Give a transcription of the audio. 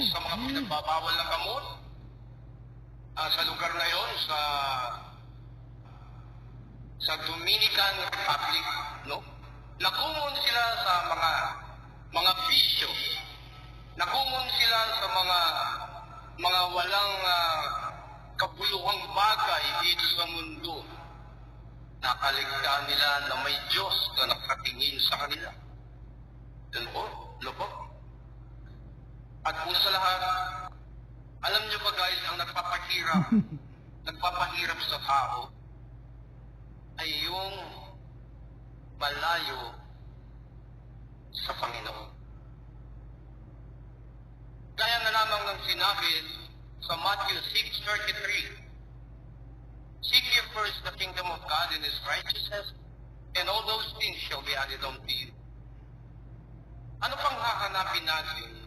sa mga pinagbabawal na gamot sa lugar na yon, sa Dominican Republic, no? Nakumon sila sa mga bisyo. Nakumon sila sa mga walang kabuluhang bagay dito sa mundo. Nakaligtaan nila na may Diyos na nakatingin sa kanila. Lubog. At kung sa lahat, alam niyo ba guys, ang nagpapahirap sa tao ay yung malayo sa Panginoon. Kaya na lamang ng sinabi sa Matthew 6:33, "Seek ye first the kingdom of God and His righteousness, and all those things shall be added unto you." Ano pang hahanapin natin